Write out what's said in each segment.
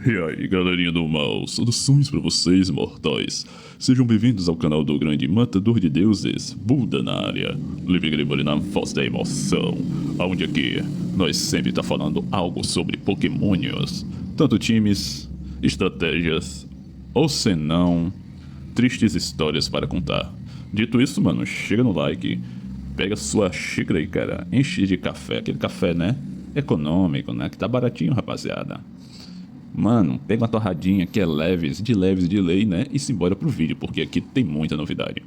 E aí, galerinha do mal, saudações pra vocês, mortais. Sejam bem-vindos ao canal do grande matador de deuses, Buda na área. Livre Grimble na voz da emoção, onde aqui nós sempre tá falando algo sobre pokémonios, tanto times, estratégias, ou senão, tristes histórias para contar. Dito isso, mano, chega no like, pega sua xícara aí, cara, enche de café, aquele café, né, econômico, né, que tá baratinho, rapaziada. Mano, pega uma torradinha que é leves de lei, né? E se embora pro vídeo, porque aqui tem muita novidade.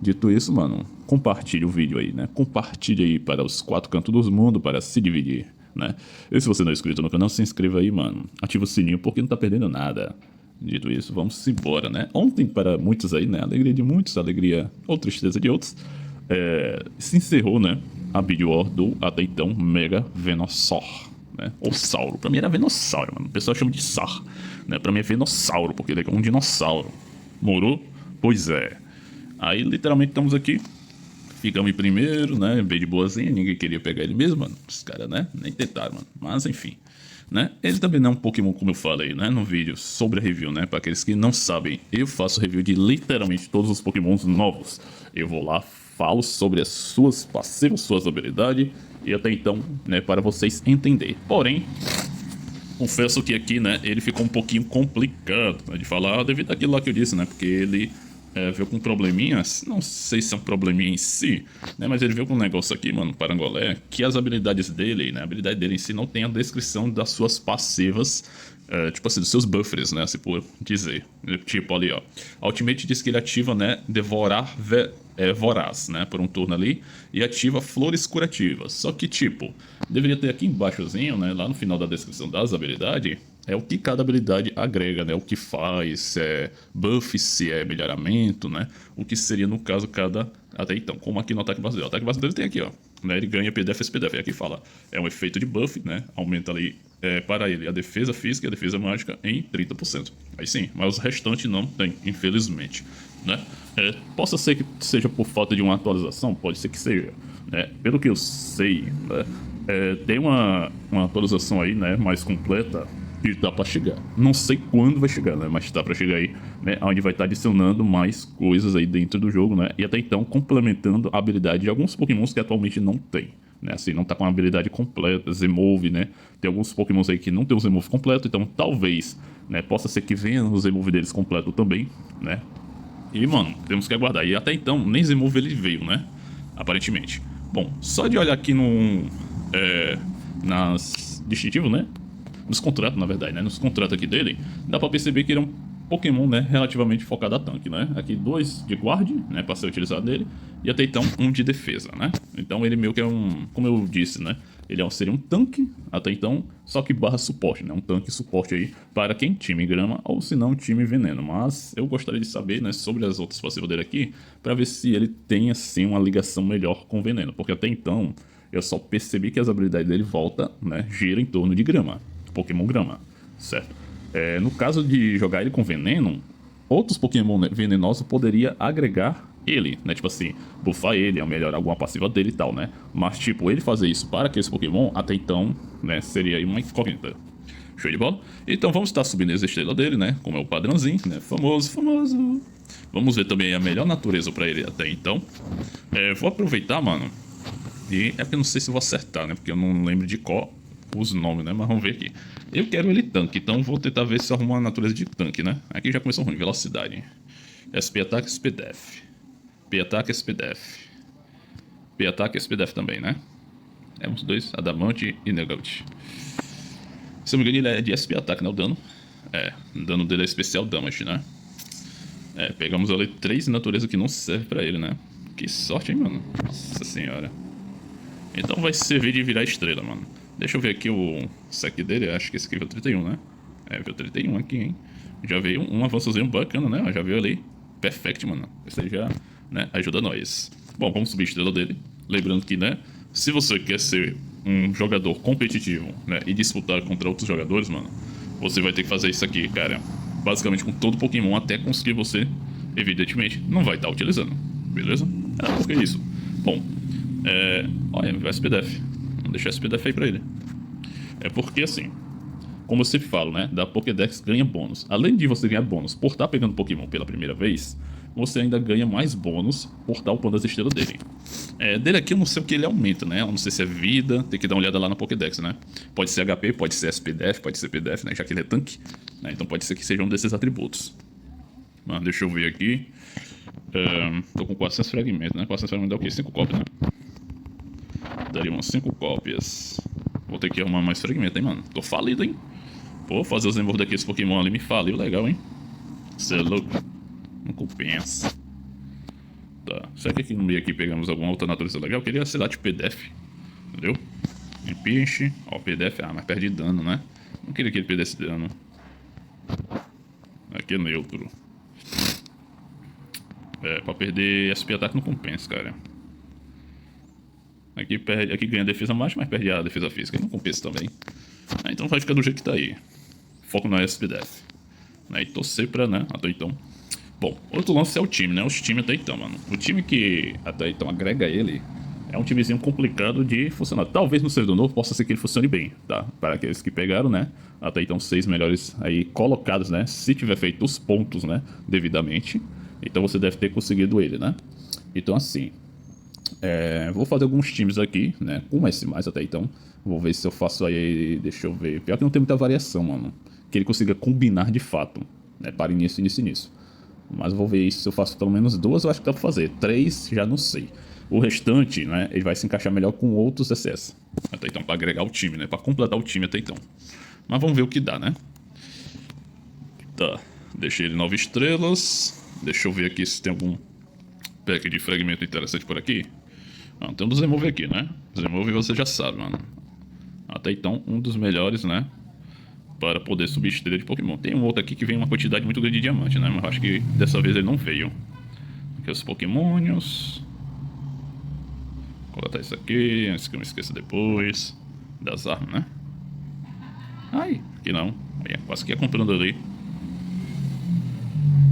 Dito isso, mano, compartilhe o vídeo aí, né? Compartilhe aí para os quatro cantos do mundo para se dividir, né? E se você não é inscrito no canal, se inscreva aí, mano. Ativa o sininho porque não tá perdendo nada. Dito isso, vamos embora, né? Ontem, para muitos aí, né? Alegria de muitos, alegria ou tristeza de outros. Se encerrou, né? A Bid War do até então Mega Venusaur. Né? Ou Sauro, pra mim era Venusaur, mano. O pessoal chama de Sar, né? Pra mim é Venusauro, porque ele é um dinossauro. Morou? Pois é. Aí literalmente estamos aqui. Ficamos em primeiro, né? Bem de boazinha, ninguém queria pegar ele mesmo, mano. Os caras, né? Nem tentaram, mano. Mas enfim. Né? Ele também não é um Pokémon, como eu falei, né? No vídeo sobre a review, né? Pra aqueles que não sabem, eu faço review de literalmente todos os Pokémons novos. Eu vou lá, falo sobre as suas passivas, suas habilidades e até então, né, para vocês entenderem. Porém, confesso que aqui, né, ele ficou um pouquinho complicado, né, de falar devido àquilo lá que eu disse, né, porque ele veio com probleminhas, não sei se é um probleminha em si, né, mas ele veio com um negócio aqui, mano, parangolé, que as habilidades dele, né, a habilidade dele em si não tem a descrição das suas passivas, tipo assim, dos seus buffers, né, assim por dizer. Tipo ali, ó, a Ultimate diz que ele ativa, né, Devorar Voraz, né, por um turno ali, e ativa Flores Curativas. Só que, tipo, deveria ter aqui embaixozinho, né, lá no final da descrição das habilidades, é o que cada habilidade agrega, né, o que faz, se é buff, se é melhoramento, né, o que seria, no caso, cada... Até então, como aqui no ataque base dele. O ataque base dele tem aqui, ó, né, ele ganha PDF e SPDF, e aqui fala, é um efeito de buff, né, aumenta ali para ele a defesa física e a defesa mágica em 30%. Aí sim, mas o restante não tem, infelizmente, né. Possa ser que seja por falta de uma atualização, pode ser que seja, né, pelo que eu sei, né, tem uma atualização aí, né, mais completa, e dá pra chegar. Não sei quando vai chegar, né? Mas tá pra chegar aí, né? Onde vai estar adicionando mais coisas aí dentro do jogo, né? E até então complementando a habilidade de alguns pokémons que atualmente não tem, né? Assim, não tá com a habilidade completa, Zemove, né? Tem alguns pokémons aí que não tem o Zemove completo, então talvez, né? Possa ser que venha o Zemove deles completo também, né? E, mano, temos que aguardar. E até então, nem Zemove ele veio, né? Aparentemente. Bom, só de olhar aqui no... nas distintivos, né? Nos contratos, na verdade, né? Nos contratos aqui dele, dá pra perceber que ele é um Pokémon, né? Relativamente focado a tanque, né? Aqui 2 de guard, né? Pra ser utilizado nele. E até então, 1 de defesa, né? Então ele meio que é um... Como eu disse, né? Ele seria um tanque, até então, só que barra suporte, né? Um tanque suporte aí para quem? Time grama ou se não, time veneno. Mas eu gostaria de saber, né? Sobre as outras passivas dele aqui, pra ver se ele tem, assim, uma ligação melhor com o veneno. Porque até então, eu só percebi que as habilidades dele voltam, né? Gira em torno de grama. Pokémon grama, certo? No caso de jogar ele com veneno, outros Pokémon venenosos poderia agregar ele, né? Tipo assim, buffar ele, melhorar alguma passiva dele e tal, né? Mas, tipo, ele fazer isso para aqueles Pokémon, até então, né? Seria aí uma incógnita. Show de bola? Então vamos estar subindo as estrelas dele, né? Como é o padrãozinho, né? Famoso, famoso. Vamos ver também a melhor natureza para ele até então. Vou aproveitar, mano. E é porque eu não sei se vou acertar, né? Porque eu não lembro de qual os nomes, né? Mas vamos ver aqui. Eu quero ele tanque, então vou tentar ver se eu arrumo uma natureza de tanque, né? Aqui já começou ruim. Velocidade. SP ataque, SP def. P ataque, SP def. P ataque, SP def também, né? Uns dois, Adamante e Negate. Se eu não me engano, ele é de SP ataque, né? O dano. O dano dele é especial damage, né? Pegamos ali 3 naturezas que não servem pra ele, né? Que sorte, hein, mano? Nossa senhora. Então vai servir de virar estrela, mano. Deixa eu ver aqui o saque dele, acho que esse aqui veio 31, né? Veio 31 aqui, hein? Já veio um avançozinho bacana, né? Já veio ali. Perfect, mano. Esse aí já, né, ajuda nós. Bom, vamos subir a estrela dele. Lembrando que, né, se você quer ser um jogador competitivo, né, e disputar contra outros jogadores, mano, você vai ter que fazer isso aqui, cara. Basicamente com todo Pokémon, até conseguir você, evidentemente, não vai estar utilizando. Beleza? Por que isso? Bom, olha, vai SPDF. Vamos deixar SPDF aí pra ele. Porque assim, como eu sempre falo, né? Da Pokédex ganha bônus. Além de você ganhar bônus por estar pegando Pokémon pela primeira vez, você ainda ganha mais bônus por estar upando as estrelas dele. Dele aqui eu não sei o que ele aumenta, né? Eu não sei se é vida, tem que dar uma olhada lá na Pokédex, né? Pode ser HP, pode ser SPDF, pode ser PDF, né? Já que ele é tanque, né? Então pode ser que seja um desses atributos. Mas deixa eu ver aqui. Tô com 400 fragmentos, né? 400 fragmentos dá o quê? 5 cópias, né? Daria umas 5 cópias. Vou ter que arrumar mais fragmento, hein, mano? Tô falido, hein? Pô, fazer os embos daqueles Pokémon ali me faliu legal, hein? Cê é louco. Não compensa. Tá. Será que aqui no meio aqui pegamos alguma outra natureza legal? Eu queria, sei lá, tipo PDF. Entendeu? Empiche. Ó, PDF. Ah, mas perde dano, né? Não queria que ele perdesse dano. Aqui é neutro. Pra perder SP ataque não compensa, cara. Aqui ganha defesa mágica, mas perde a defesa física. Não compensa também. Então vai ficar do jeito que tá aí. Foco na SPDF. E torcer pra, né? Até então. Bom, outro lance é o time, né? Os times até então, mano. O time que até então agrega ele é um timezinho complicado de funcionar. Talvez no servidor novo possa ser que ele funcione bem, tá? Para aqueles que pegaram, né? Até então 6 melhores aí colocados, né? Se tiver feito os pontos, né? Devidamente. Então você deve ter conseguido ele, né? Então assim... vou fazer alguns times aqui, né? Com esse mais até então. Vou ver se eu faço aí... Deixa eu ver. Pior que não tem muita variação, mano. Que ele consiga combinar de fato, né? Para início, início, início. Mas vou ver se eu faço pelo menos 2, eu acho que dá pra fazer. 3, já não sei. O restante, né? Ele vai se encaixar melhor com outros SS. Até então, pra agregar o time, né? Pra completar o time até então. Mas vamos ver o que dá, né? Tá. Deixei ele 9 estrelas. Deixa eu ver aqui se tem algum pack de fragmento interessante por aqui. Tem um do Zemove aqui, né? Zemove você já sabe, mano. Até então, um dos melhores, né? Para poder subir estrela de Pokémon. Tem um outro aqui que vem uma quantidade muito grande de diamante, né? Mas eu acho que dessa vez ele não veio. Aqui os Pokémonios. Vou coletar isso aqui, antes que eu me esqueça depois. Das armas, né? Ai, aqui não. Quase que ia comprando ali.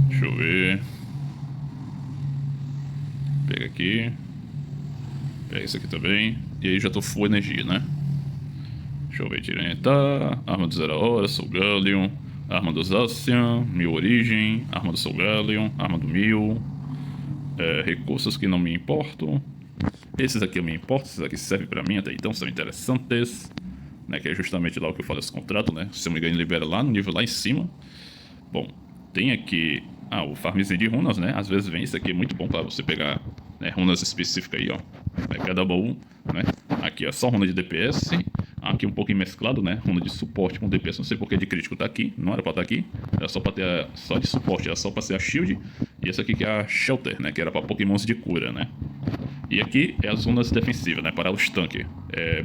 Deixa eu ver. Pega aqui. Pega isso aqui também. E aí já tô full energia, né? Deixa eu ver, Tyranitar, arma do Zero Hora, Solgaleo, arma do Zacian, Mil Origem, arma do Solgaleo, arma do Mil, recursos que não me importam. Esses aqui eu me importo, esses aqui servem pra mim até então, são interessantes, né? Que é justamente lá o que eu falei, esse contrato, né? Se eu me engano, libera lá no nível lá em cima. Bom, tem aqui o farmzinho de runas, né? Às vezes vem, isso aqui é muito bom pra você pegar, né, runas específicas aí, ó. Cada baú, né? Aqui é só runa de DPS. Aqui um pouquinho mesclado, né? Runa de suporte com DPS. Não sei porque de crítico tá aqui. Não era pra estar aqui. Era só pra ter só de suporte. Era só pra ser a Shield. E essa aqui que é a Shelter, né? Que era pra Pokémons de cura, né? E aqui é as runas defensivas, né? Para os tanques.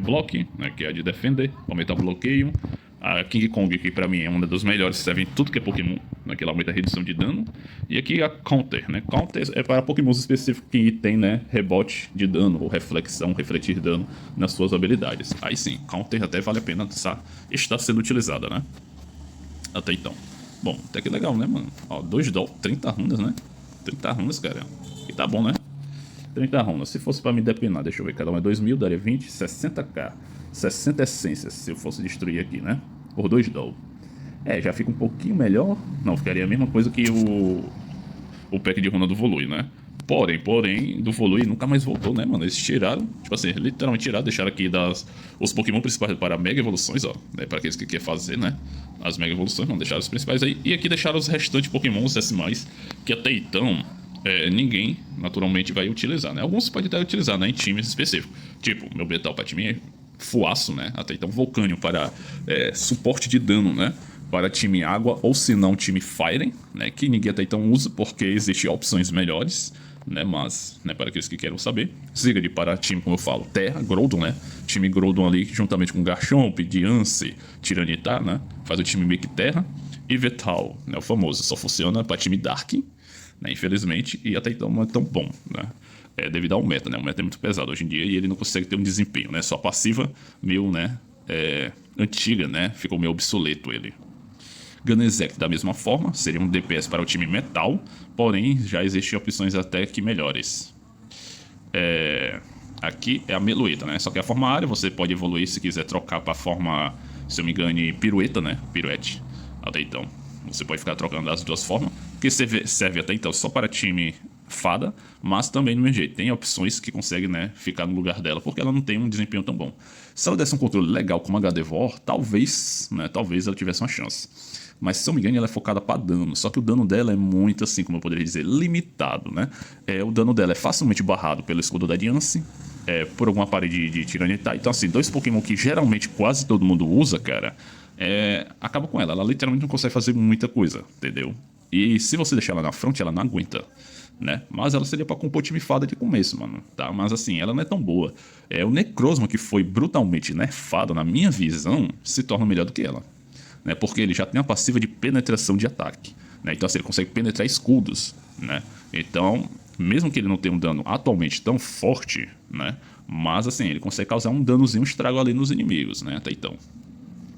Block, né? Que é a de defender. Aumentar o bloqueio. A King Kong, que pra mim é uma das melhores, serve em tudo que é Pokémon, né, que ela aumenta a redução de dano. E aqui a Counter, né? Counter é para Pokémons específicos que tem, né, rebote de dano ou reflexão, refletir dano nas suas habilidades. Aí sim, Counter até vale a pena estar sendo utilizada, né? Até então. Bom, até que legal, né, mano? Ó, 2 doll, 30 runas, né? 30 runas, cara. E tá bom, né? 30 runas. Se fosse pra me depenar, deixa eu ver, cada uma é 2.000, daria 20, 60k. 60 essências, se eu fosse destruir aqui, né? Por 2 doll. Já fica um pouquinho melhor. Não, ficaria a mesma coisa que o pack de runa do Volui, né? Porém, do Volui nunca mais voltou, né, mano? Eles tiraram, tipo assim, literalmente tiraram, deixaram aqui os Pokémon principais para Mega Evoluções, ó. Né, para aqueles que querem fazer, né? As Mega Evoluções, não deixaram os principais aí. E aqui deixaram os restantes Pokémon, os decimais, que até então ninguém, naturalmente, vai utilizar, né? Alguns podem até utilizar, né? Em times específicos. Tipo, meu Betal para time Fuaço, né? Até então Volcânio para suporte de dano, né? Para time água ou se não time Fire, né? Que ninguém até então usa porque existem opções melhores, né? Mas, né, para aqueles que querem saber, Ziggy para time, como eu falo, Terra, Groudon, né? Time Groudon ali juntamente com Garchomp, Diancie, Tyranitar, né? Faz o time meio que Terra. E Vital, né? O famoso, só funciona para time Dark, né? Infelizmente, e até então não é tão bom, né? Devido ao meta, né? O meta é muito pesado hoje em dia e ele não consegue ter um desempenho, né? Só passiva meio, né? Antiga, né? Ficou meio obsoleto ele. Ganezek da mesma forma, seria um DPS para o time metal, porém já existem opções até que melhores. Aqui é a Meloetta, né? Só que a forma área você pode evoluir se quiser trocar para a forma se eu me engano, pirueta, né? Piruete. Até então. Você pode ficar trocando das duas formas, porque serve até então só para time fada, mas também no mesmo jeito. Tem opções que conseguem, né, ficar no lugar dela, porque ela não tem um desempenho tão bom. Se ela desse um controle legal como a Gardevoir, talvez, né, talvez ela tivesse uma chance. Mas se eu me engano, ela é focada para dano. Só que o dano dela é muito, assim, como eu poderia dizer, limitado, né? O dano dela é facilmente barrado pelo escudo da Diancie, por alguma parede de Tyranitar. Então, assim, dois Pokémon que geralmente quase todo mundo usa, cara, acaba com ela. Ela literalmente não consegue fazer muita coisa, entendeu? E se você deixar ela na frente, ela não aguenta, né? Mas ela seria pra compor time fada de começo, mano, tá? Mas assim, ela não é tão boa. O Necrozma, que foi brutalmente nerfado, na minha visão, se torna melhor do que ela, né? Porque ele já tem a passiva de penetração de ataque, né? Então assim, ele consegue penetrar escudos, né? Então, mesmo que ele não tenha um dano atualmente tão forte, né? Mas assim, ele consegue causar um danozinho, um estrago ali nos inimigos, né? Até então.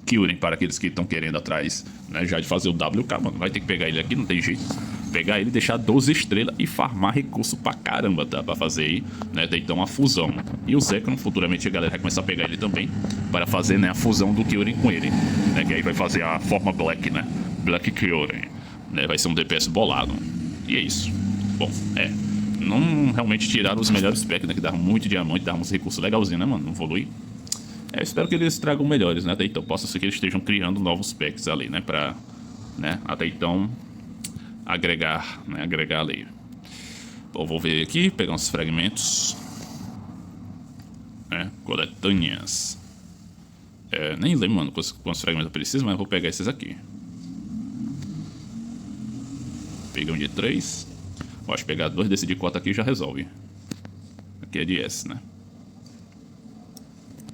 Kyurem, para aqueles que estão querendo atrás, né, já de fazer o WK, mano, vai ter que pegar ele aqui, não tem jeito. Pegar ele, deixar 12 estrelas e farmar recurso pra caramba, tá? Pra fazer aí, né, então a fusão. E o Zekrom, futuramente a galera vai começar a pegar ele também, para fazer, né, a fusão do Kyurem com ele, né, que aí vai fazer a forma Black, né, Black Kyurem, né, vai ser um DPS bolado. E é isso. Bom, não realmente tiraram os melhores packs, né, que davam muito diamante, davam uns recursos legalzinhos, né, mano, não evolui. Espero que eles tragam melhores, né? Até então, possa ser que eles estejam criando novos packs ali, né? Pra, né? Até então, agregar, né? Agregar ali. Bom, vou ver aqui, pegar uns fragmentos. Coletâneas. Nem lembro, mano, quantos fragmentos eu preciso, mas eu vou pegar esses aqui. Peguei um de 3. Acho que pegar 2 desse de cota aqui já resolve. Aqui é de S, né?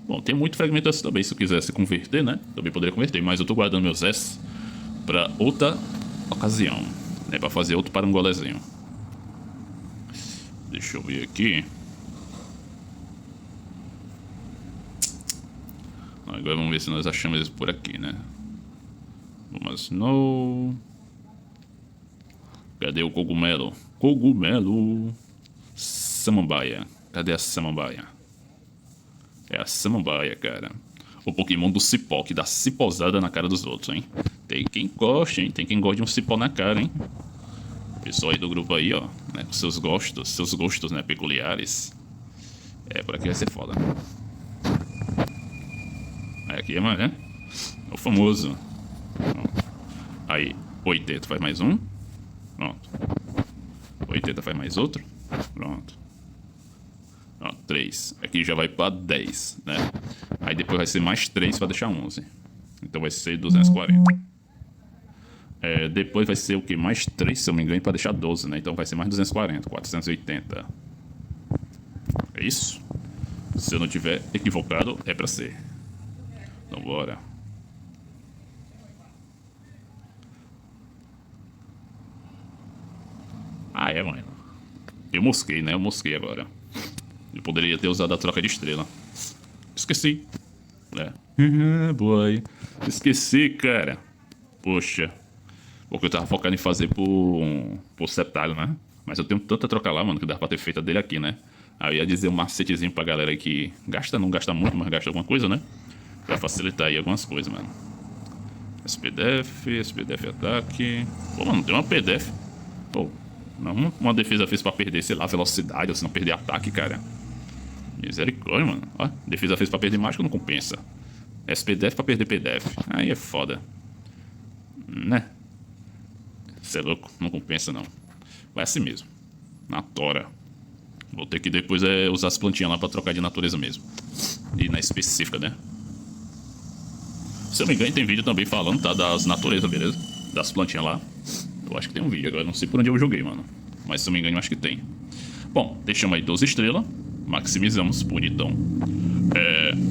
Bom, tem muito fragmento S também, se eu quisesse converter, né? Também poderia converter, mas eu tô guardando meus S pra outra ocasião, né? Pra fazer outro parangolezinho. Deixa eu ver aqui. Agora vamos ver se nós achamos eles por aqui, né? Vamos no... Cadê o cogumelo? Cogumelo! Samambaia. Cadê a samambaia? É a samambaia, cara. O Pokémon do cipó, que dá ciposada na cara dos outros, hein? Tem quem goste, hein? Tem quem goste de um cipó na cara, hein? Pessoal aí do grupo aí, ó, né? Com seus gostos, né? Peculiares. Por aqui vai ser foda. Aí aqui é mais, né? É o famoso. Pronto. Aí, 80 faz mais um. Pronto. 80 faz mais outro. Pronto. 3. Aqui já vai para 10, né? Aí depois vai ser mais 3 para deixar 11. Então vai ser 240. Depois vai ser o que? Mais 3, se eu não me engano, para deixar 12, né? Então vai ser mais 240, 480. É isso? Se eu não tiver equivocado, é para ser. Então bora. Mano. Eu mosquei, né? Eu mosquei agora. Eu poderia ter usado a troca de estrela. Esqueci. Boy. Esqueci, cara. Poxa. Porque eu tava focado em fazer por septário, né? Mas eu tenho tanta troca lá, mano, que dá pra ter feito a dele aqui, né? Aí eu ia dizer um macetezinho pra galera aí que não gasta muito, mas gasta alguma coisa, né? Pra facilitar aí algumas coisas, mano. SPDF ataque. Pô, mano, tem uma PDF. Pô, não uma defesa fez pra perder, sei lá, velocidade, ou se não perder ataque, cara. Misericórdia, mano. Ó, defesa fez pra perder mágica, não compensa. SPDF pra perder PDF. Aí é foda. Né? Cê é louco, não compensa não. Vai assim mesmo. Na tora. Vou ter que depois usar as plantinhas lá pra trocar de natureza mesmo. E na específica, né? Se eu não me engano, tem vídeo também falando, tá? Das naturezas, beleza? Das plantinhas lá. Eu acho que tem um vídeo, agora não sei por onde eu joguei, mano. Mas se eu não me engano, eu acho que tem. Bom, deixamos aí 12 estrelas. Maximizamos, bonitão.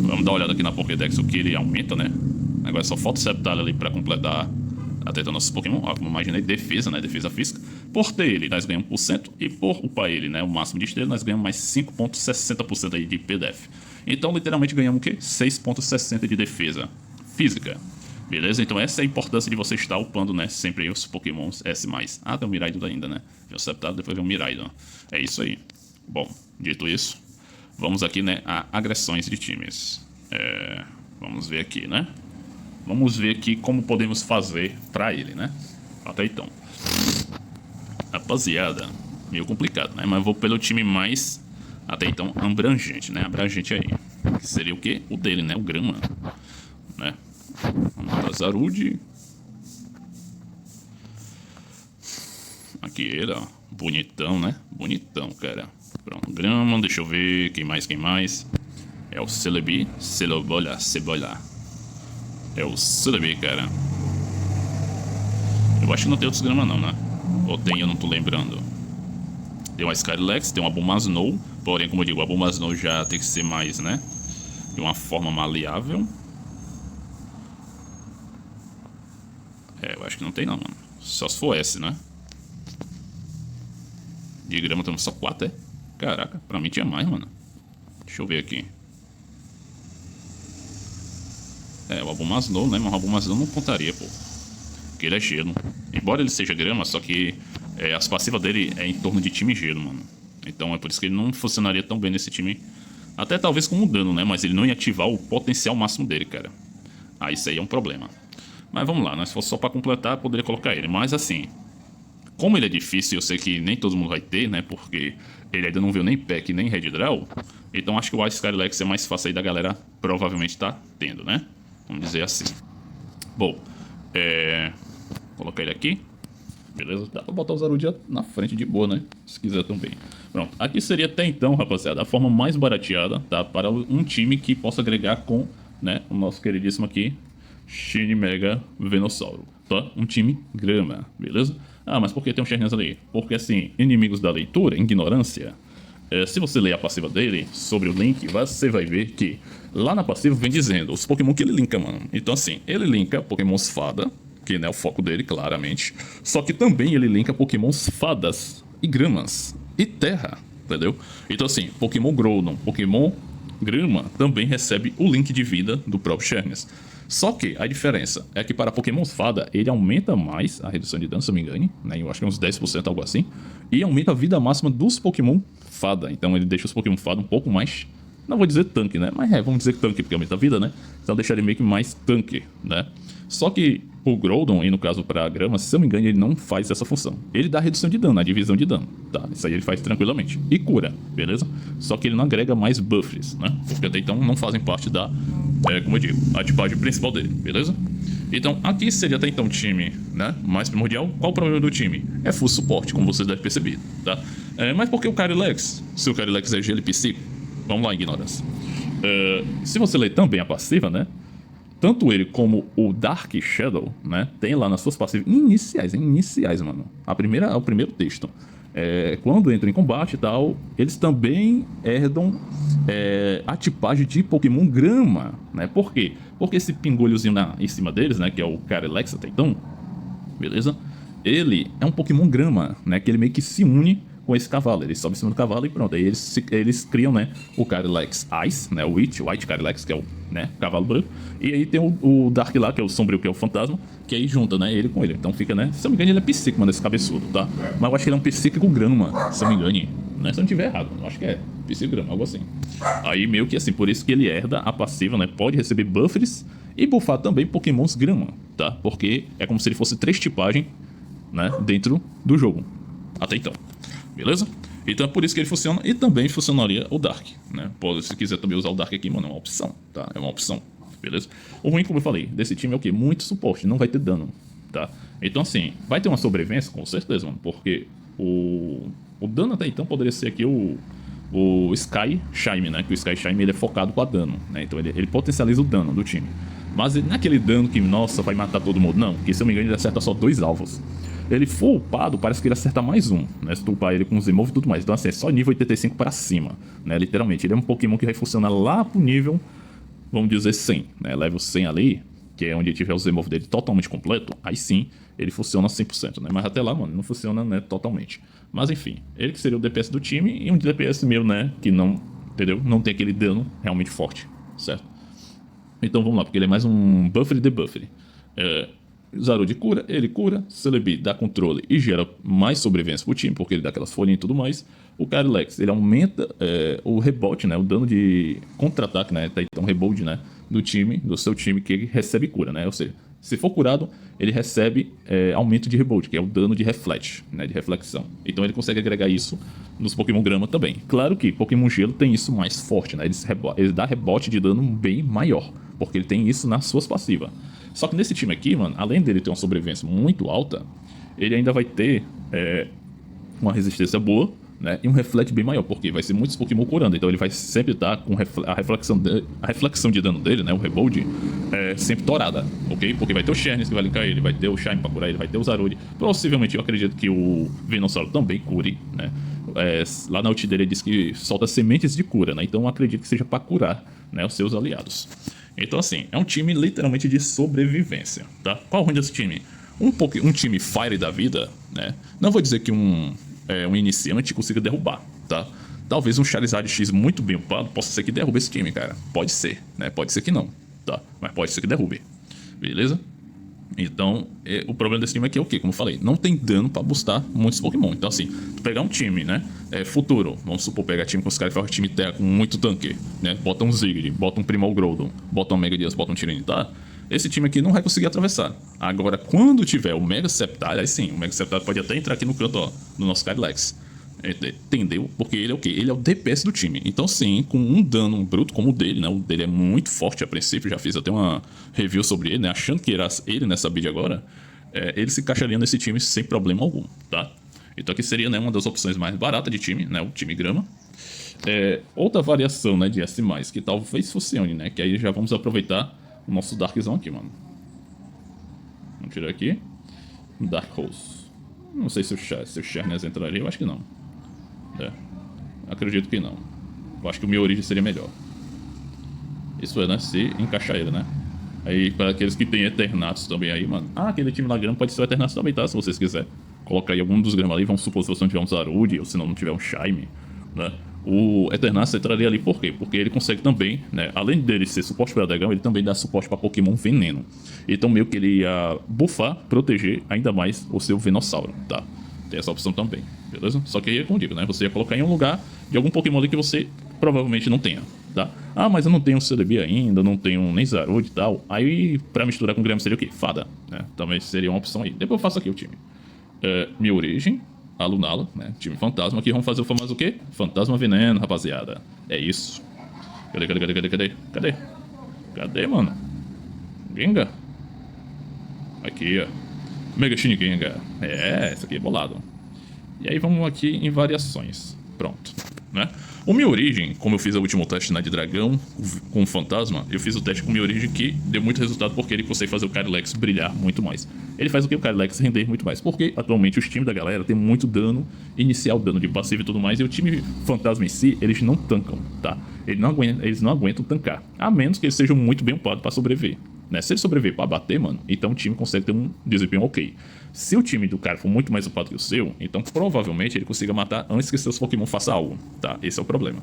Vamos dar uma olhada aqui na Pokédex, o que ele aumenta, né? Agora só falta o Septile ali pra completar até nossos Pokémon. Ó, como eu imaginei, defesa, né? Defesa física. Por ter ele, nós ganhamos 1%. E por upar ele, né? O máximo de estrela, nós ganhamos mais 5,60% aí de PDF. Então, literalmente, ganhamos o quê? 6,60% de defesa física. Beleza? Então essa é a importância de você estar upando, né? Sempre os Pokémons S+. Tem o Miraidon ainda, né? Vem o Septile, depois vem o Miraidon. É isso aí. Bom, dito isso, vamos aqui, né? A agressões de times. Vamos ver aqui, né? Vamos ver aqui como podemos fazer pra ele, né? Até então. Rapaziada, meio complicado, né? Mas eu vou pelo time mais, até então, abrangente, né? Abrangente aí. Que seria o quê? O dele, né? O Grama, né? Vamos botar Zarude. Aqui ele, ó. Bonitão, né? Bonitão, cara. Pronto, Grama, deixa eu ver. Quem mais, quem mais? É o Celebi. Cebola. É o Celebi, cara. Eu acho que não tem outros Grama não, né? Ou tem, eu não tô lembrando. Tem uma Skylex, tem uma Abomasnow. Porém, como eu digo, a Abomasnow já tem que ser mais, né? De uma forma maleável. É, eu acho que não tem não, mano. Só se for S, né? De Grama temos só 4, é? Caraca, pra mim tinha mais, mano. Deixa eu ver aqui. É, o Abomasnow, né? Mas o Abomasnow não contaria, pô. Porque ele é gelo. Embora ele seja Grama, só que as passivas dele é em torno de time gelo, mano. Então é por isso que ele não funcionaria tão bem nesse time. Até talvez como dano, né? Mas ele não ia ativar o potencial máximo dele, cara. Ah, isso aí é um problema. Mas vamos lá, né? Se fosse só pra completar, poderia colocar ele. Mas assim, como ele é difícil, eu sei que nem todo mundo vai ter, né? Porque ele ainda não viu nem pack, nem red draw. Então acho que o Ice Skylex é mais fácil aí da galera provavelmente tá tendo, né? Vamos dizer assim. Bom, colocar ele aqui. Beleza? Dá pra botar o Zarudia na frente de boa, né? Se quiser também. Pronto. Aqui seria até então, rapaziada, a forma mais barateada, tá? Para um time que possa agregar com, né? O nosso queridíssimo aqui, Shine Mega Venossauro, tá? Um time grama, beleza? Ah, mas por que tem um Xerneas ali? Porque assim, inimigos da leitura, ignorância. Se você ler a passiva dele, sobre o link, você vai ver que lá na passiva vem dizendo os Pokémon que ele linka, mano. Então assim, ele linka Pokémons Fada, que é o foco dele, claramente. Só que também ele linka Pokémons Fadas e Gramas e Terra, entendeu? Então assim, Pokémon Groudon, Pokémon Grama também recebe o link de vida do próprio Xerneas. Só que a diferença é que para Pokémon Fada ele aumenta mais a redução de dano, se eu não me engane, né? Eu acho que é uns 10%, algo assim. E aumenta a vida máxima dos Pokémon Fada. Então ele deixa os Pokémon Fada um pouco mais, não vou dizer tanque, né? Mas vamos dizer tanque, porque aumenta a vida, né? Então deixa ele meio que mais tanque, né? Só que o Groudon, e no caso para a Grama, se eu não me engano, ele não faz essa função. Ele dá redução de dano, a divisão de dano, tá? Isso aí ele faz tranquilamente. E cura, beleza? Só que ele não agrega mais buffs, né? Porque até então não fazem parte da, como eu digo, a tipagem principal dele, beleza? Então, aqui seria até então o time, né, mais primordial. Qual o problema do time? É full suporte, como vocês devem perceber, tá? Mas por que o Carylex? Se o Carylex é gelo e psico? Vamos lá, ignorância. Se você ler também a passiva, né, tanto ele como o Dark Shadow, né, tem lá nas suas passivas iniciais, mano. O primeiro texto. Quando entram em combate e tal, eles também herdam a tipagem de Pokémon Grama, né? Por quê? Porque esse pingolhozinho em cima deles, né, que é o Carylex até então, beleza? Ele é um Pokémon Grama, né, que ele meio que se une com esse cavalo. Ele sobe em cima do cavalo e pronto. Aí eles criam, né, o Carylex Ice, né, o White Carylex, que é o, né, cavalo branco. E aí tem o Dark lá, que é o sombrio, que é o fantasma, que aí junta, né, ele com ele. Então fica, né, se eu não me engano, ele é psíquico, mano, esse cabeçudo, tá? Mas eu acho que ele é um psíquico grama, se eu não me engane, né? Se eu não tiver errado, eu acho que é psíquico grama, algo assim. Aí meio que assim, por isso que ele herda a passiva, né, pode receber buffs e buffar também Pokémons grama, tá? Porque é como se ele fosse 3 tipagens, né, dentro do jogo, até então. Beleza? Então é por isso que ele funciona. E também funcionaria o Dark, né? Pode, se quiser também usar o Dark aqui, mano, é uma opção, tá? É uma opção, beleza? O ruim, como eu falei, desse time é o quê? Muito suporte, não vai ter dano, tá? Então assim, vai ter uma sobrevivência, com certeza, mano. Porque o dano até então poderia ser aqui o Sky Shime, né? Que o Sky Shime ele é focado para dano, né? Então ele potencializa o dano do time. Mas não é aquele dano que, nossa, vai matar todo mundo, não. Porque se eu me engano ele acerta só 2 alvos. Ele for upado, parece que ele acerta mais um, né? Se tu upar ele com os emove e tudo mais. Então assim, é só nível 85 para cima, né? Literalmente, ele é um Pokémon que vai funcionar lá pro nível, vamos dizer 100, né? Level 100 ali, que é onde tiver os emove dele totalmente completo. Aí sim, ele funciona 100%, né? Mas até lá, mano, não funciona, né, totalmente. Mas enfim, ele que seria o DPS do time e um DPS meu, né, que não, entendeu? Não tem aquele dano realmente forte, certo? Então vamos lá, porque ele é mais um buffer e debuffer. Zarude cura, ele cura, Celebi dá controle e gera mais sobrevivência pro time, porque ele dá aquelas folhinhas e tudo mais. O Carylex, ele aumenta o rebote, né, o dano de contra-ataque, né, então rebold, né, do time, do seu time, que ele recebe cura, né? Ou seja, se for curado, ele recebe aumento de rebound, que é o dano de reflete, né? De reflexão. Então ele consegue agregar isso nos Pokémon Grama também. Claro que Pokémon Gelo tem isso mais forte, né? Ele dá rebote de dano bem maior, porque ele tem isso nas suas passivas. Só que nesse time aqui, mano, além dele ter uma sobrevivência muito alta, ele ainda vai ter uma resistência boa, né, e um reflete bem maior, porque vai ser muitos Pokémon curando, então ele vai sempre estar com a reflexão de dano dele, né, o Rebound, sempre torada, ok? Porque vai ter o Xerneas que vai linkar ele, vai ter o Shine pra curar ele, vai ter o Zarude. Possivelmente eu acredito que o Venossauro também cure, né? Lá na ult dele ele diz que solta sementes de cura, né? Então eu acredito que seja pra curar, né, os seus aliados. Então assim, é um time literalmente de sobrevivência, tá? Qual o ruim desse time? Um time Fire da vida, né? Não vou dizer que um iniciante consiga derrubar, tá? Talvez um Charizard X muito bem upado possa ser que derrube esse time, cara. Pode ser, né? Pode ser que não, tá? Mas pode ser que derrube, beleza? Então, o problema desse time aqui é o quê? Como eu falei, não tem dano pra boostar muitos Pokémon. Então assim, tu pegar um time, né, futuro, vamos supor, pegar time com os caras que fazem time Terra com muito tanque, né? Bota um Ziggy, bota um Primal Groudon, bota um Mega Dias, bota um Tyranitar. Esse time aqui não vai conseguir atravessar. Agora, quando tiver o Mega Septar, aí sim, o Mega Septar pode até entrar aqui no canto, ó, do nosso Calyrex. Entendeu? Porque ele é o quê? Ele é o DPS do time. Então sim, com um dano bruto como o dele, né? O dele é muito forte a princípio, já fiz até uma review sobre ele, né? Achando que era ele nessa build agora, ele se encaixaria nesse time sem problema algum, tá? Então aqui seria, né, uma das opções mais baratas de time, né? O time grama. Outra variação, né, de S+, que talvez funcione, né? Que aí já vamos aproveitar o nosso Darkzão aqui, mano. Vamos tirar aqui. Dark Rose. Não sei se o Xerneas entraria, eu acho que não. Acredito que não. Eu acho que o meu origem seria melhor. Isso é, né? Se encaixar ele, né? Aí, para aqueles que tem Eternatus também aí, mano. Aquele time lá grama pode ser o Eternatus também, tá? Se vocês quiserem. Colocar aí algum dos gramas ali. Vamos supor se você não tiver um Zarude, ou se não tiver um Shime, né? O Eternatus entraria ali por quê? Porque ele consegue também, né? Além dele ser suporte para dragão, ele também dá suporte para Pokémon veneno. Então meio que ele ia buffar, proteger ainda mais o seu Venossauro, tá? Tem essa opção também, beleza? Só que aí é como eu digo, né? Você ia colocar em um lugar de algum Pokémon ali que você provavelmente não tenha, tá? Mas eu não tenho Celebi ainda, não tenho nem Zarude e tal. Aí pra misturar com Grama seria o quê? Fada, né? Também seria uma opção aí. Depois eu faço aqui o time. Minha origem, a Lunala, né? Time fantasma. Aqui vamos fazer o famoso o quê? Fantasma veneno, rapaziada. É isso. Cadê, mano? Gengar. Aqui, ó. Mega Shine Gengar. Esse aqui é bolado. E aí vamos aqui em variações. Pronto, né? O Minha Origem, como eu fiz o último teste na de dragão com o fantasma, eu fiz o teste com Minha Origem que deu muito resultado porque ele consegue fazer o Calyrex brilhar muito mais. Ele faz o que? O Calyrex render muito mais. Porque atualmente os times da galera tem muito dano inicial, dano de passivo e tudo mais, e o time fantasma em si, eles não tancam, tá? Eles não aguentam tancar, a menos que eles sejam muito bem upados para sobreviver, né? Se ele sobreviver para bater, mano, então o time consegue ter um desempenho ok. Se o time do cara for muito mais upado que o seu, então provavelmente ele consiga matar antes que seus Pokémon façam algo, tá? Esse é o problema.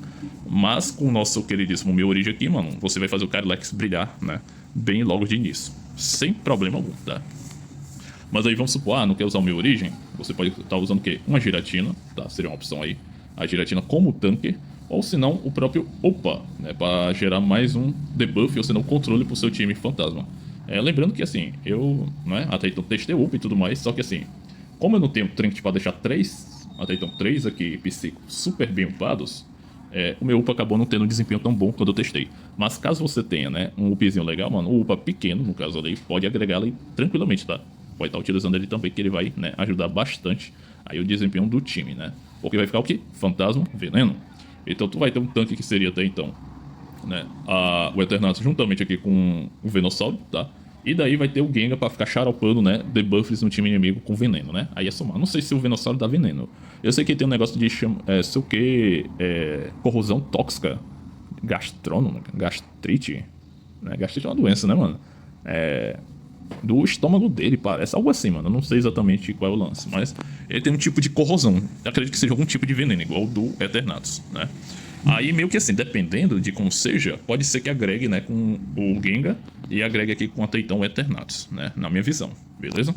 Mas com o nosso queridíssimo Minha Origem aqui, mano, você vai fazer o Calyrex brilhar, né? Bem logo de início, sem problema algum, tá? Mas aí vamos supor, não quer usar o Minha Origem, você pode estar usando o quê? Uma Giratina, tá? Seria uma opção aí. A Giratina como tanque, ou se não, o próprio Opa, né? Para gerar mais um debuff, ou se não, controle pro seu time fantasma. Lembrando que assim, eu, né, até então testei o UP e tudo mais, só que assim, como eu não tenho trinket para deixar até então três aqui psíquicos super bem upados, o meu UPA acabou não tendo um desempenho tão bom quando eu testei. Mas caso você tenha, né, um UPzinho legal, mano, o UPA pequeno, no caso ali, pode agregar ali tranquilamente, tá? Pode estar utilizando ele também, que ele vai, né, ajudar bastante aí o desempenho do time, né? Porque vai ficar o quê? Fantasma, veneno. Então tu vai ter um tanque que seria até então, né, o Eternatus juntamente aqui com o Venossauro, tá? E daí vai ter o Gengar pra ficar xaropando, né, debuffs no time inimigo com veneno, né? Aí é somar. Não sei se o Venossauro dá veneno. Eu sei que tem um negócio de sei o que, corrosão tóxica, gastrônoma, gastrite, né? Gastrite é uma doença, né, mano? Do estômago dele, parece algo assim, mano. Eu não sei exatamente qual é o lance, mas ele tem um tipo de corrosão. Eu acredito que seja algum tipo de veneno, igual do Eternatus, né? Aí meio que assim, dependendo de como seja, pode ser que agregue, né, com o Gengar e agregue aqui com até então o Eternatus, né, na minha visão, beleza?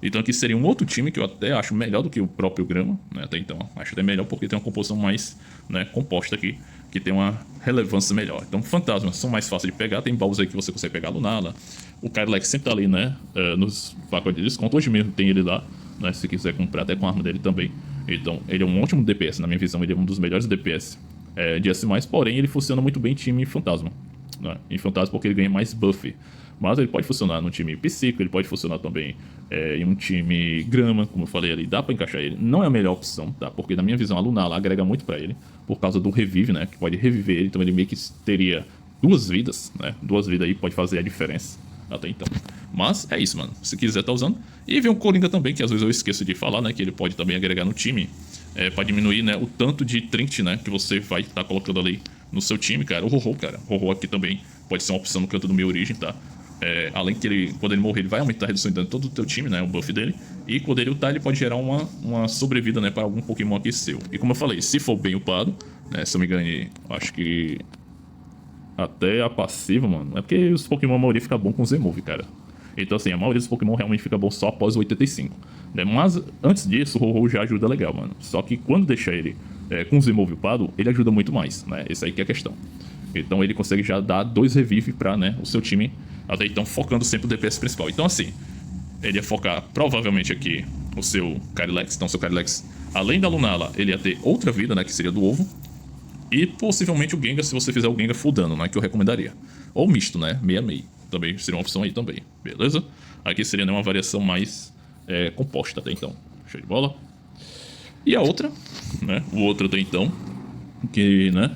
Então aqui seria um outro time que eu até acho melhor do que o próprio Grama, né? Até então, acho até melhor porque tem uma composição mais, né, composta aqui, que tem uma relevância melhor. Então fantasmas são mais fáceis de pegar, tem baús aí que você consegue pegar Lunala. O Kylex sempre tá ali, né, nos pacotes de desconto. Hoje mesmo tem ele lá, né, se quiser comprar até com a arma dele também. Então ele é um ótimo DPS, na minha visão ele é um dos melhores DPS de S+, porém ele funciona muito bem em time fantasma, né? Em fantasma porque ele ganha mais buff. Mas ele pode funcionar num time psíquico, ele pode funcionar também em um time grama, como eu falei ali, dá pra encaixar ele. Não é a melhor opção, tá? Porque na minha visão a Lunala agrega muito pra ele, por causa do revive, né? Que pode reviver ele, então ele meio que teria 2 vidas, né? 2 vidas aí pode fazer a diferença até então. Mas é isso, mano. Se quiser tá usando. E vem o Coringa também, que às vezes eu esqueço de falar, né? Que ele pode também agregar no time, pra diminuir, né, o tanto de trinket, né, que você vai estar colocando ali no seu time, cara. O Ho-Ho, cara. O Ho-Ho aqui também pode ser uma opção no canto do meu origem, tá? Além que ele, quando ele morrer, ele vai aumentar a redução de dano de todo o teu time, né? O buff dele. E quando ele ultar, ele pode gerar uma sobrevida, né? Para algum Pokémon aqui seu. E como eu falei, se for bem upado, né? Se eu me engano, acho que até a passiva, mano. É porque os Pokémon, a maioria fica bom com Z-Move, cara. Então, assim, a maioria dos Pokémon realmente fica bom só após o 85. Né? Mas, antes disso, o Ho-Ho já ajuda legal, mano. Só que quando deixar ele com o Z-Move upado, ele ajuda muito mais, né? Esse aí que é a questão. Então ele consegue já dar 2 revive pra, né, o seu time, até então focando sempre o DPS principal. Então assim, ele ia focar provavelmente aqui o seu Carylex. Então o seu Carylex, além da Lunala, ele ia ter outra vida, né, que seria do ovo. E possivelmente o Gengar, se você fizer o Gengar full dano, né, que eu recomendaria. Ou misto, né, meia-meia. Também seria uma opção aí também, beleza? Aqui seria, né, uma variação mais composta até então. Show de bola. E a outra, né, o outro até então, que, né,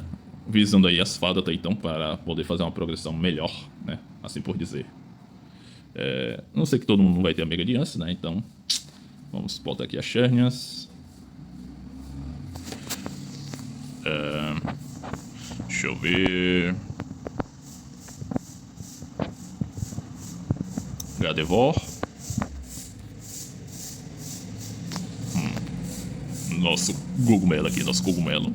visando aí as fadas até então para poder fazer uma progressão melhor, né? Assim por dizer. Não sei que todo mundo vai ter a Mega Diance, né? Então, vamos botar aqui as Xerneas. Deixa eu ver. Gardevoir. Nosso cogumelo aqui, nosso cogumelo.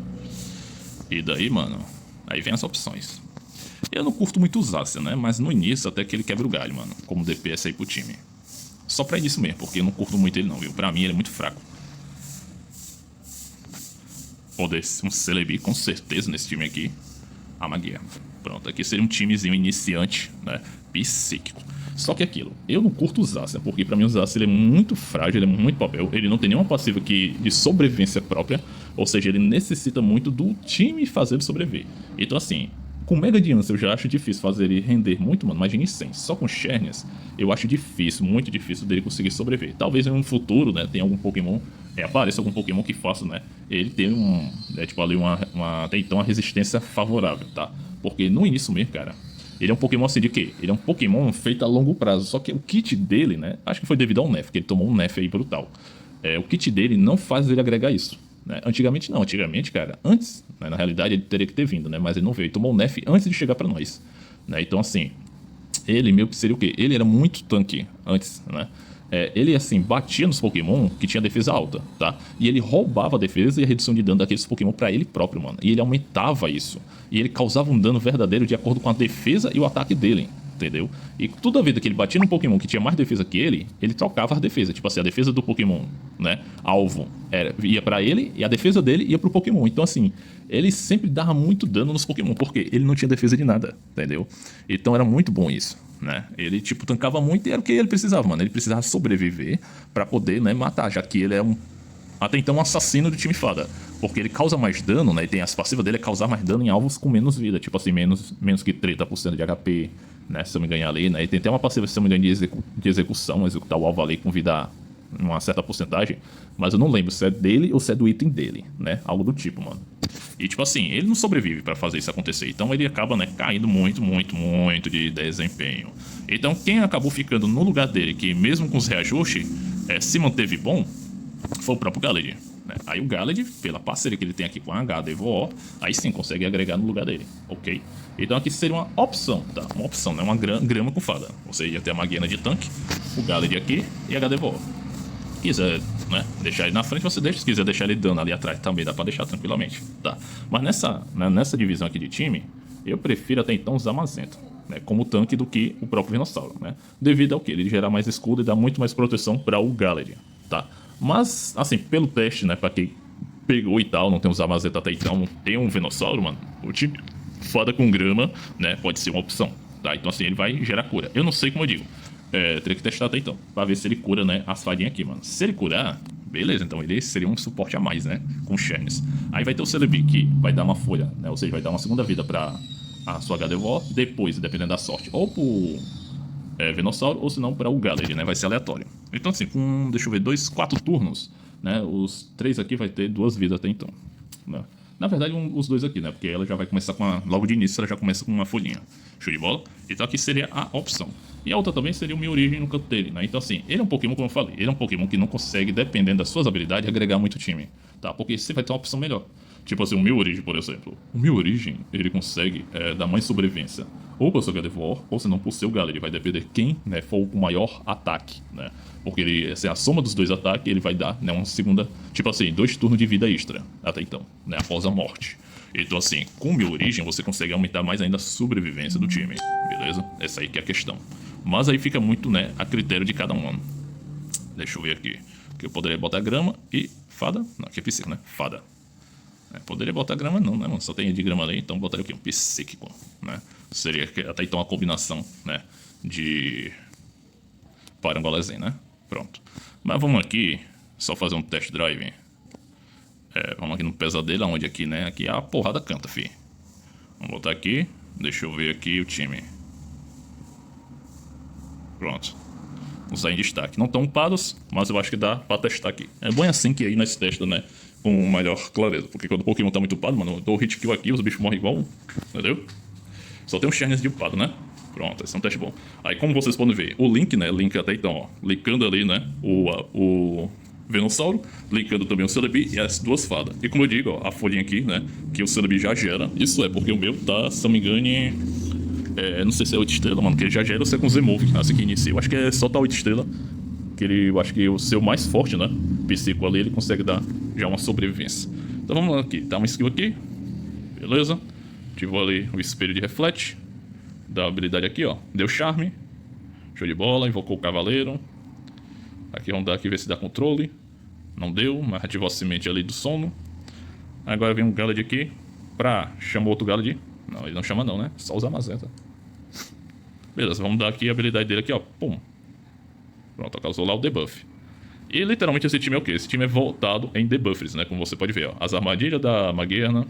E daí, mano, aí vem as opções. Eu não curto muito usar, né? Mas no início até que ele quebra o galho, mano. Como DPS aí pro time. Só pra início mesmo, porque eu não curto muito ele não, viu? Pra mim ele é muito fraco. Poder ser um Celebi, com certeza, nesse time aqui. A Magia. Pronto, aqui seria um timezinho iniciante, né? Psíquico. Só que aquilo, eu não curto o Zacian, porque pra mim o Zacian ele é muito frágil, ele é muito papel, ele não tem nenhuma passiva de sobrevivência própria, ou seja, ele necessita muito do time fazer ele sobreviver. Então assim, com Mega Diance eu já acho difícil fazer ele render muito, mano, imagine sem. Só com Xerneas eu acho difícil, muito difícil dele conseguir sobreviver. Talvez em um futuro, né, tenha algum Pokémon, apareça algum Pokémon que faça, né, ele ter tipo ali até então uma resistência favorável, tá? Porque no início mesmo, cara, ele é um Pokémon assim de quê? Ele é um Pokémon feito a longo prazo. Só que o kit dele, né? Acho que foi devido ao nerf, que ele tomou um nerf aí brutal. O kit dele não faz ele agregar isso, né? Antigamente não. Antigamente, cara, antes, né, na realidade ele teria que ter vindo, né? Mas ele não veio. Ele tomou um nerf antes de chegar pra nós, né? Então assim, ele meio que seria o quê? Ele era muito tanque antes, né? Ele, assim, batia nos Pokémon que tinha defesa alta, tá? E ele roubava a defesa e a redução de dano daqueles Pokémon pra ele próprio, mano. E ele aumentava isso. E ele causava um dano verdadeiro de acordo com a defesa e o ataque dele, entendeu? E toda vida que ele batia num Pokémon que tinha mais defesa que ele trocava as defesas. Tipo assim, a defesa do Pokémon, né, alvo, ia pra ele e a defesa dele ia pro Pokémon. Então, assim, ele sempre dava muito dano nos Pokémon, porque ele não tinha defesa de nada, entendeu? Então era muito bom isso, né? Ele, tipo, tancava muito e era o que ele precisava, mano. Ele precisava sobreviver pra poder, né, matar, já que ele é até então um assassino do time fada. Porque ele causa mais dano, né? E tem as passivas dele é causar mais dano em alvos com menos vida. Tipo assim, menos que 30% de HP, né? Se eu me engano ali, né? E tem até uma passiva, se eu me engano, de execução, executar o alvo ali com vida uma certa porcentagem. Mas eu não lembro se é dele ou se é do item dele, né? Algo do tipo, mano. E tipo assim, ele não sobrevive pra fazer isso acontecer. Então ele acaba, né, caindo muito de desempenho. Então quem acabou ficando no lugar dele, que mesmo com os reajustes, se manteve bom, foi o próprio Galed, né? Aí o Galed, pela parceria que ele tem aqui com a Gardevoir, aí sim consegue agregar no lugar dele, ok? Então aqui seria uma opção, tá? Uma opção, né? Uma grama com fada. Você ia ter a Magiana de tanque, o Galed aqui e a Gardevoir. Se quiser, né, deixar ele na frente, você deixa. Se quiser deixar ele dando ali atrás também, dá pra deixar tranquilamente, tá? Mas nessa divisão aqui de time, eu prefiro até então usar Magenta, né, como tanque do que o próprio Venossauro, né? Devido ao que ele gera mais escudo e dá muito mais proteção para o Galarian, tá? Mas, assim, pelo teste, né, para quem pegou e tal, não tem os Amazeta até então, tem um Venossauro, mano, o time Fada com grama, né, pode ser uma opção, tá? Então, assim, ele vai gerar cura. Eu não sei como eu digo, teria que testar até então, pra ver se ele cura, né, as fadinhas aqui, mano. Se ele curar, beleza, então ele seria um suporte a mais, né, com Shernes. Aí vai ter o Celebi, que vai dar uma folha, né, ou seja, vai dar uma segunda vida pra a sua Gardevoir, depois, dependendo da sorte, ou pro Venossauro, ou se não para o Galarian, né, vai ser aleatório. Então, assim, com, deixa eu ver, 4 turnos, né, os 3 aqui vai ter 2 vidas até então, né. Na verdade, os 2 aqui, né? Porque ela já vai começar com logo de início, ela já começa com uma folhinha. Show de bola? Então aqui seria a opção. E a outra também seria o Minha Origem no canto dele, né? Então assim, ele é um Pokémon, como eu falei, ele é um Pokémon que não consegue, dependendo das suas habilidades, agregar muito time, tá? Porque você vai ter uma opção melhor. Tipo assim, o Minha Origem, por exemplo. O Minha Origem, ele consegue dar mais sobrevivência. Ou para o seu Gardevoir, ou se não para o seu Galarian. Vai depender quem, né, for o maior ataque, né? Porque ele, assim, a soma dos 2 ataques, ele vai dar, né, uma segunda... Tipo assim, 2 turnos de vida extra, até então, né? Após a morte. Então assim, com Minha Origem, você consegue aumentar mais ainda a sobrevivência do time, beleza? Essa aí que é a questão. Mas aí fica muito, né, a critério de cada um. Deixa eu ver aqui. Que eu poderia botar grama e fada. Não, aqui é psíquico, né? Fada. Poderia botar grama não, né, mano? Só tem de grama ali, então botaria o quê? Um psíquico, né? Seria até então uma combinação, né, de Parangolezen, né? Pronto. Mas vamos aqui, só fazer um test drive. Vamos aqui no pesadelo, onde aqui, né? Aqui a porrada canta, fi. Vamos botar aqui. Deixa eu ver aqui o time. Pronto. Vamos sair em destaque. Não estão upados, mas eu acho que dá pra testar aqui. É bom assim que aí nós testa, né, com maior clareza. Porque quando o Pokémon tá muito upado, mano, eu dou hit kill aqui, os bichos morrem igual, entendeu? Só tem um Shernes de upado, né? Pronto, esse é um teste bom. Aí como vocês podem ver, o Link, né, Link até então, ó, linkando ali, né, o Venossauro, linkando também o Celebi e as 2 fadas. E como eu digo, ó, a folhinha aqui, né, que o Celebi já gera, isso é porque o meu tá, se não me engane, não sei se é 8 estrelas, mano, que ele já gera você com Zemove, assim que inicia. Eu acho que é só tá 8 estrelas, que ele, eu acho que o seu mais forte, né, psíquico ali, ele consegue dar já uma sobrevivência. Então vamos lá aqui, tá uma skill aqui, beleza? Ativou ali o espelho de reflete, da habilidade aqui, ó, deu charme, show de bola, invocou o cavaleiro. Aqui vamos dar aqui, ver se dá controle. Não deu, mas ativou a semente ali do sono. Agora vem um Galad aqui pra chamar outro Galad. Não, ele não chama não, né? Só usa Mazeta. Beleza, vamos dar aqui a habilidade dele aqui, ó. Pum. Pronto, causou lá o debuff. E literalmente esse time é o quê? Esse time é voltado em debuffs, né? Como você pode ver, ó. As armadilhas da Maguerna,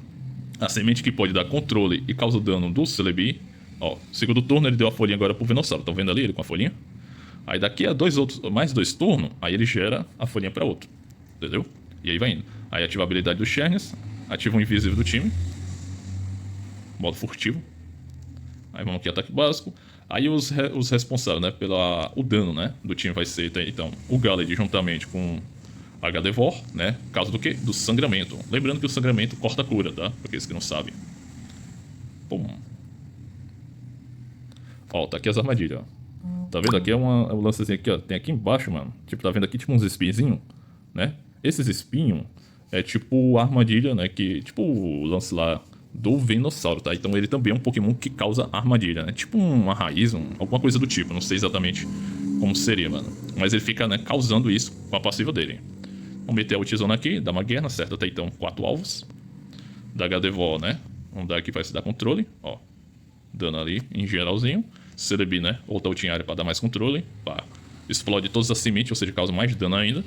a semente que pode dar controle e causa dano do Celebi. Ó, segundo turno ele deu a folhinha agora pro Venossauro. Estão vendo ali ele com a folhinha? Aí daqui a mais 2 turnos, aí ele gera a folhinha para outro. Entendeu? E aí vai indo. Aí ativa a habilidade do Shernes, ativa o invisível do time. Modo furtivo. Aí vamos aqui, ataque básico. Aí os responsáveis, né, o dano, né, do time vai ser, então, o Galad juntamente com a Gardevoir, né, caso do quê? Do sangramento. Lembrando que o sangramento corta a cura, tá? Pra aqueles que não sabem. Pum. Ó, tá aqui as armadilhas, ó. Tá vendo? Aqui é um lancezinho aqui, ó. Tem aqui embaixo, mano. Tipo, tá vendo aqui tipo uns espinhos, né? Esses espinhos é tipo a armadilha, né? Que, tipo o lance lá do Venossauro, tá? Então ele também é um Pokémon que causa armadilha, né? Tipo uma raiz, alguma coisa do tipo. Não sei exatamente como seria, mano. Mas ele fica, né, causando isso com a passiva dele. Vamos meter a ultizona aqui, da Maguerna, certo? Até então 4 alvos. Da Gardevoir, né? Vamos dar aqui pra se dar controle, ó. Dando ali em geralzinho. Celebi, né? Outra ultimária para dar mais controle. Pá. Explode todas as sementes, ou seja, causa mais dano ainda.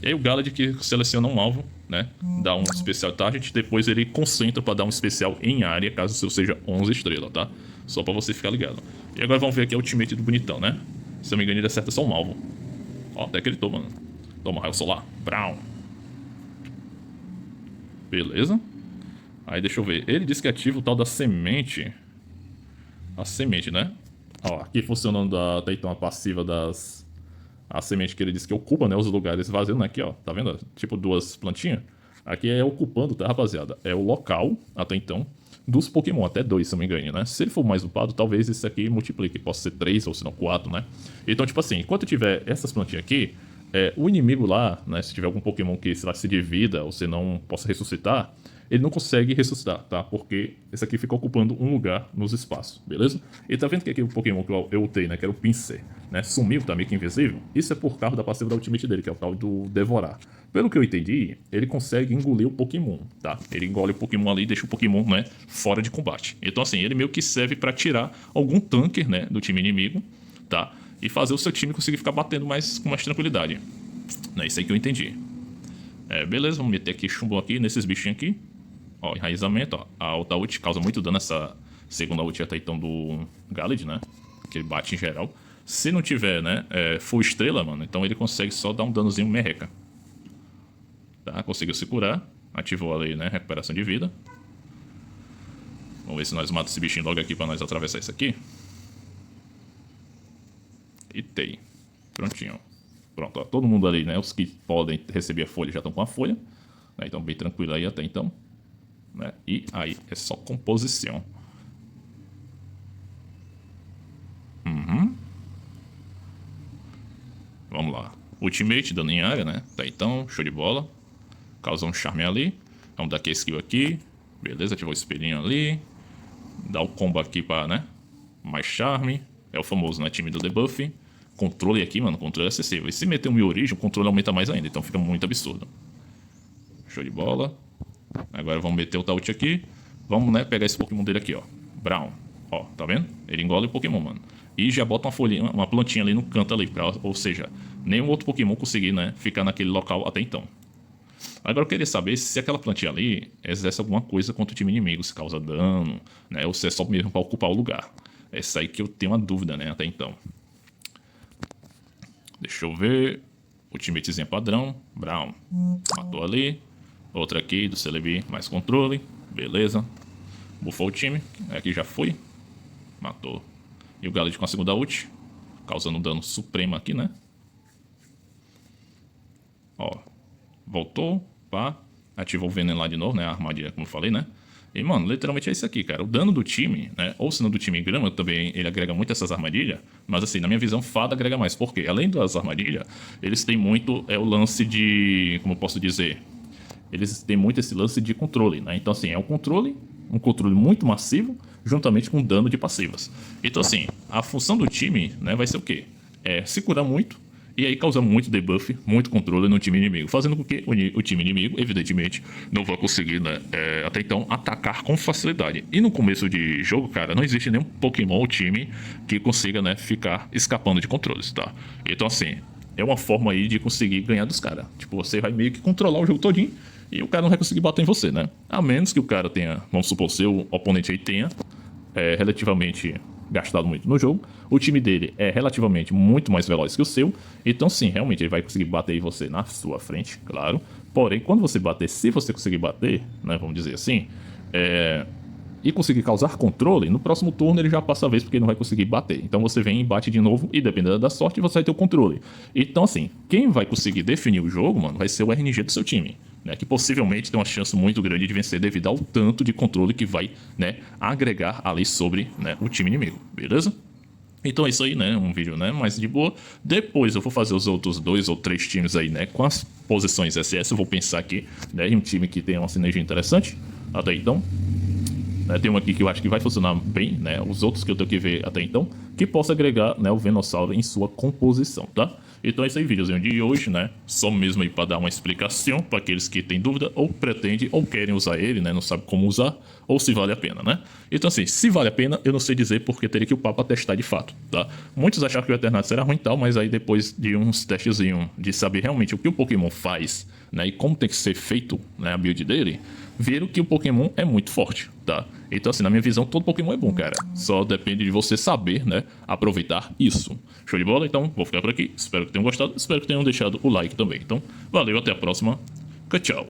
E aí o Galad que seleciona um alvo, né? Dá um especial target. Depois ele concentra para dar um especial em área, caso o seu seja 11 estrelas, tá? Só para você ficar ligado. E agora vamos ver aqui a ultimate do bonitão, né? Se eu não me engano, ele acerta só um alvo. Ó, até que ele toma, mano. Toma, raio solar. Brown. Beleza. Aí deixa eu ver. Ele disse que ativa o tal da semente. A semente, né? Ó, aqui funcionando até então a passiva das... A semente que ele disse que ocupa, né, os lugares vazios, né? Aqui, ó, tá vendo? Tipo 2 plantinhas. Aqui é ocupando, tá, rapaziada? É o local, até então, dos Pokémon. Até 2, se eu não me engano, né? Se ele for mais upado, talvez esse aqui multiplique. Possa ser 3 ou se não 4, né? Então, tipo assim, enquanto tiver essas plantinhas aqui, o inimigo lá, né? Se tiver algum Pokémon que, sei lá, se divida ou se não possa ressuscitar, ele não consegue ressuscitar, tá? Porque esse aqui fica ocupando um lugar nos espaços, beleza? E tá vendo que aqui o Pokémon que eu ultei, né? Que era o Pinsir, né? Sumiu, tá meio que invisível. Isso é por causa da passiva da ultimate dele, que é o tal do Devorar. Pelo que eu entendi, ele consegue engolir o Pokémon, tá? Ele engole o Pokémon ali e deixa o Pokémon, né? Fora de combate. Então, assim, ele meio que serve pra tirar algum tanker, né? Do time inimigo, tá? E fazer o seu time conseguir ficar batendo com mais tranquilidade. É isso aí que eu entendi. Beleza, vamos meter aqui chumbo aqui nesses bichinhos aqui. Ó, enraizamento, ó. A alta ult causa muito dano essa segunda ult até então do Galid, né? Que ele bate em geral. Se não tiver, né, full estrela, mano, então ele consegue só dar um danozinho merreca. Tá, conseguiu se curar. Ativou ali, né, recuperação de vida. Vamos ver se nós matamos esse bichinho logo aqui pra nós atravessar isso aqui. E tem. Prontinho. Pronto, ó, todo mundo ali, né, os que podem receber a folha já estão com a folha. Né, então bem tranquilo aí até então. Né, e aí é só composição. Vamos lá. Ultimate, dano em área, né? Tá, então, show de bola. Causou um charme ali. Vamos dar aqui a skill aqui. Beleza, ativou o espelhinho ali. Dá o combo aqui pra, né? Mais charme. É o famoso, né? Time do debuff. Controle aqui, mano. Controle é acessível. E se meter um origem, o controle aumenta mais ainda. Então fica muito absurdo. Show de bola. Agora vamos meter o Taut aqui. Vamos, né? Pegar esse Pokémon dele aqui, ó. Brown. Ó, tá vendo? Ele engole o Pokémon, mano. E já bota uma folhinha, uma plantinha ali no canto ali. Ou seja, nenhum outro Pokémon conseguir, né? Ficar naquele local até então. Agora eu queria saber se aquela plantinha ali exerce alguma coisa contra o time inimigo, se causa dano, né? Ou se é só mesmo para ocupar o lugar. É isso aí que eu tenho uma dúvida, né? Até então. Deixa eu ver. Ultimatezinha padrão. Brown. Matou ali. Outra aqui do Celebi, mais controle. Beleza. Bufou o time. Aqui já foi. Matou. E o Galid com a segunda ult. Causando um dano supremo aqui, né? Ó. Voltou. Pá. Ativou o veneno lá de novo, né? A armadilha, como eu falei, né? E, mano, literalmente é isso aqui, cara. O dano do time, né? Ou se não do time grama, também ele agrega muito essas armadilhas. Mas, assim, na minha visão, Fada agrega mais. Por quê? Além das armadilhas, eles têm muito o lance de... Como eu posso dizer? Eles têm muito esse lance de controle, né? Então, assim, é um controle muito massivo, juntamente com dano de passivas. Então, assim, a função do time, né, vai ser o quê? É se curar muito, e aí causar muito debuff, muito controle no time inimigo, fazendo com que o time inimigo, evidentemente, não vai conseguir, né, até então, atacar com facilidade. E no começo de jogo, cara, não existe nenhum Pokémon ou time que consiga, né, ficar escapando de controles, tá? Então, assim, é uma forma aí de conseguir ganhar dos caras. Tipo, você vai meio que controlar o jogo todinho e o cara não vai conseguir bater em você, né? A menos que o cara tenha, vamos supor, seu oponente aí tenha relativamente gastado muito no jogo. O time dele é relativamente muito mais veloz que o seu. Então sim, realmente ele vai conseguir bater em você na sua frente, claro. Porém, quando você bater, se você conseguir bater, né, vamos dizer assim, e conseguir causar controle, no próximo turno ele já passa a vez porque ele não vai conseguir bater. Então você vem e bate de novo e dependendo da sorte você vai ter o controle. Então assim, quem vai conseguir definir o jogo, mano, vai ser o RNG do seu time, né, que possivelmente tem uma chance muito grande de vencer devido ao tanto de controle que vai, né, agregar ali sobre, né, o time inimigo, beleza? Então é isso aí, né? Um vídeo, né, mais de boa. Depois eu vou fazer os outros 2 ou 3 times aí, né? Com as posições SS. Eu vou pensar aqui, né? Em um time que tenha uma sinergia interessante. Até então. Tem um aqui que eu acho que vai funcionar bem, né? Os outros que eu tenho que ver até então, que possa agregar, né, o Venossauro em sua composição, tá? Então é isso aí, videozinho de hoje, né? Só mesmo aí para dar uma explicação para aqueles que têm dúvida, ou pretendem, ou querem usar ele, né? Não sabe como usar, ou se vale a pena, né? Então assim, se vale a pena, eu não sei dizer porque teria que upar para testar de fato, tá? Muitos acharam que o Eternatus era ruim e tal, mas aí depois de uns testezinhos de saber realmente o que o Pokémon faz, né? E como tem que ser feito, né, a build dele, viram que o Pokémon é muito forte, tá? Então assim, na minha visão, todo Pokémon é bom, cara. Só depende de você saber, né, aproveitar isso. Show de bola? Então, vou ficar por aqui. Espero que tenham gostado. Espero que tenham deixado o like também. Então, valeu, até a próxima. Tchau.